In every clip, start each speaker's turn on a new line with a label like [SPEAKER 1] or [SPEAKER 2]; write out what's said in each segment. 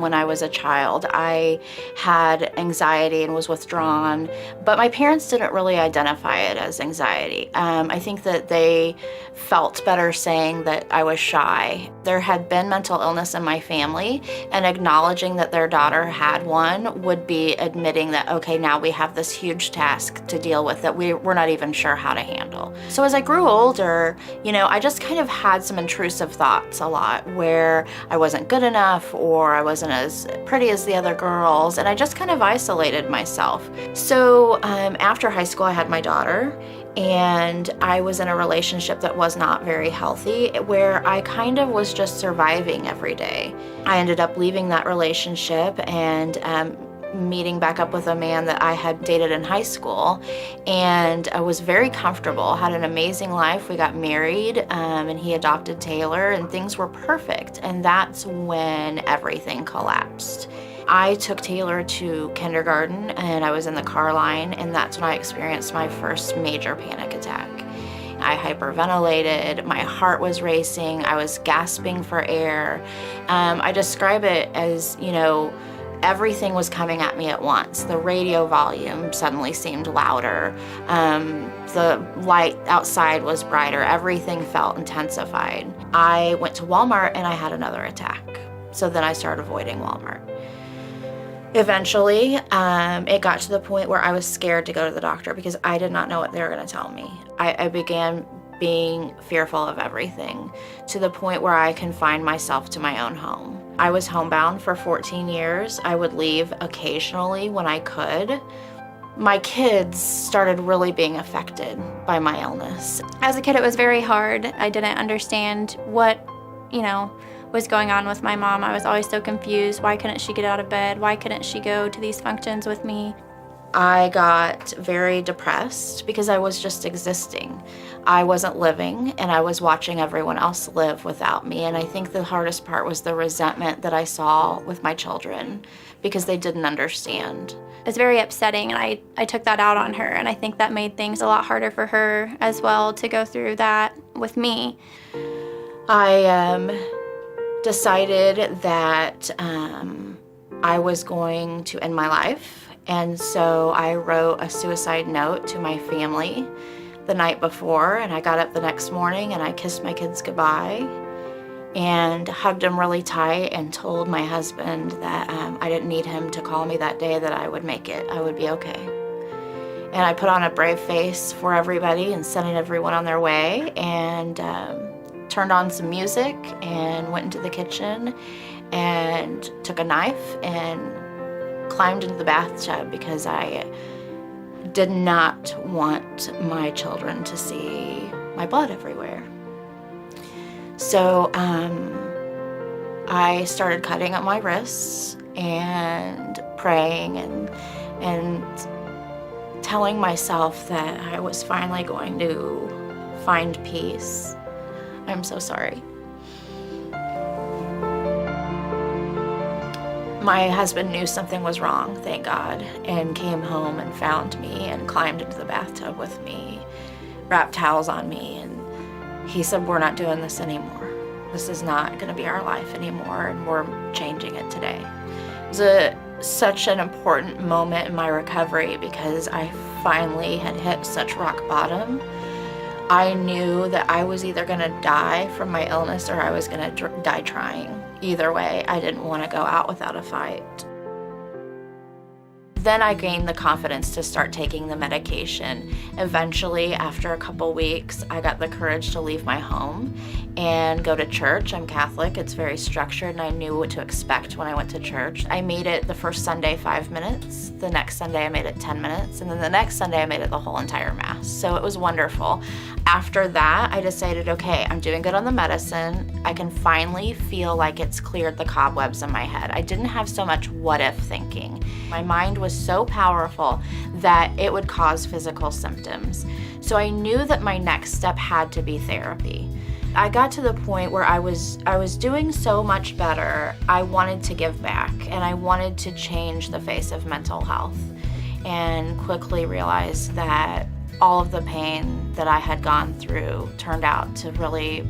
[SPEAKER 1] When I was a child, I had anxiety and was withdrawn, but my parents didn't really identify it as anxiety. I think that they felt better saying that I was shy. There had been mental illness in my family, and acknowledging that their daughter had one would be admitting that, okay, now we have this huge task to deal with that we're not even sure how to handle. So as I grew older, I just kind of had some intrusive thoughts a lot where I wasn't good enough or I wasn't as pretty as the other girls, and I just kind of isolated myself. So after high school, I had my daughter, and I was in a relationship that was not very healthy, where I kind of was just surviving every day. I ended up leaving that relationship and meeting back up with a man that I had dated in high school, and I was very comfortable, had an amazing life. We got married, and he adopted Taylor, and things were perfect. And that's when everything collapsed. I took Taylor to kindergarten, and I was in the car line, and that's when I experienced my first major panic attack. I hyperventilated, my heart was racing, I was gasping for air. I describe it as, everything was coming at me at once. The radio volume suddenly seemed louder. The light outside was brighter. Everything felt intensified. I went to Walmart and I had another attack. So then I started avoiding Walmart. Eventually, it got to the point where I was scared to go to the doctor because I did not know what they were going to tell me. I began being fearful of everything to the point where I confined myself to my own home. I was homebound for 14 years. I would leave occasionally when I could. My kids started really being affected by my illness.
[SPEAKER 2] As a kid, it was very hard. I didn't understand what, was going on with my mom. I was always so confused. Why couldn't she get out of bed? Why couldn't she go to these functions with me?
[SPEAKER 1] I got very depressed because I was just existing. I wasn't living, and I was watching everyone else live without me. And I think the hardest part was the resentment that I saw with my children because they didn't understand.
[SPEAKER 2] It's very upsetting, and I took that out on her, and I think that made things a lot harder for her as well to go through that with me.
[SPEAKER 1] I decided that I was going to end my life. And so I wrote a suicide note to my family the night before, and I got up the next morning and I kissed my kids goodbye and hugged them really tight and told my husband that I didn't need him to call me that day, that I would make it, I would be okay. And I put on a brave face for everybody and sending everyone on their way, and turned on some music and went into the kitchen and took a knife and climbed into the bathtub because I did not want my children to see my blood everywhere. So I started cutting up my wrists and praying and telling myself that I was finally going to find peace. I'm so sorry. My husband knew something was wrong, thank God, and came home and found me and climbed into the bathtub with me, wrapped towels on me, and he said, "We're not doing this anymore. This is not going to be our life anymore, and we're changing it today." It was such an important moment in my recovery because I finally had hit such rock bottom. I knew that I was either going to die from my illness or I was going to die trying. Either way, I didn't want to go out without a fight. Then I gained the confidence to start taking the medication. Eventually, after a couple weeks, I got the courage to leave my home and go to church. I'm Catholic, it's very structured, and I knew what to expect when I went to church. I made it the first Sunday 5 minutes, the next Sunday I made it 10 minutes, and then the next Sunday I made it the whole entire Mass. So it was wonderful. After that, I decided, okay, I'm doing good on the medicine. I can finally feel like it's cleared the cobwebs in my head. I didn't have so much what-if thinking. My mind was so powerful that it would cause physical symptoms. So I knew that my next step had to be therapy. I got to the point where I was doing so much better. I wanted to give back, and I wanted to change the face of mental health, and quickly realized that all of the pain that I had gone through turned out to really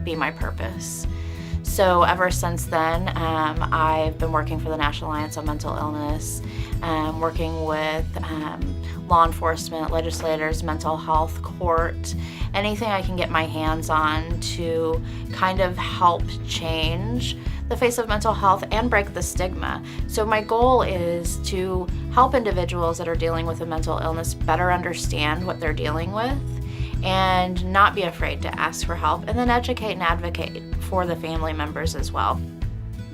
[SPEAKER 1] be my purpose. So ever since then, I've been working for the National Alliance on Mental Illness, working with law enforcement, legislators, mental health, court, anything I can get my hands on to kind of help change the face of mental health and break the stigma. So my goal is to help individuals that are dealing with a mental illness better understand what they're dealing with and not be afraid to ask for help, and then educate and advocate for the family members as well.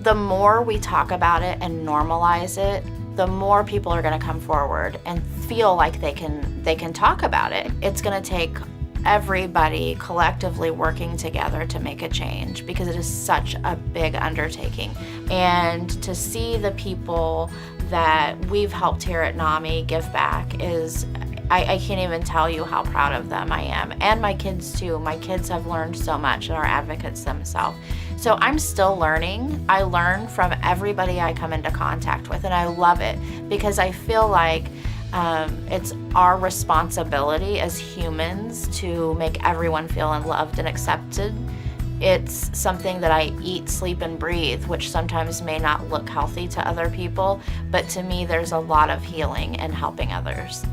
[SPEAKER 1] The more we talk about it and normalize it, the more people are going to come forward and feel like they can talk about it. It's going to take everybody collectively working together to make a change, because it is such a big undertaking. And to see the people that we've helped here at NAMI give back is, I can't even tell you how proud of them I am. And my kids too. My kids have learned so much and are advocates themselves. So I'm still learning. I learn from everybody I come into contact with, and I love it because I feel like it's our responsibility as humans to make everyone feel loved and accepted. It's something that I eat, sleep, and breathe, which sometimes may not look healthy to other people, but to me there's a lot of healing in helping others.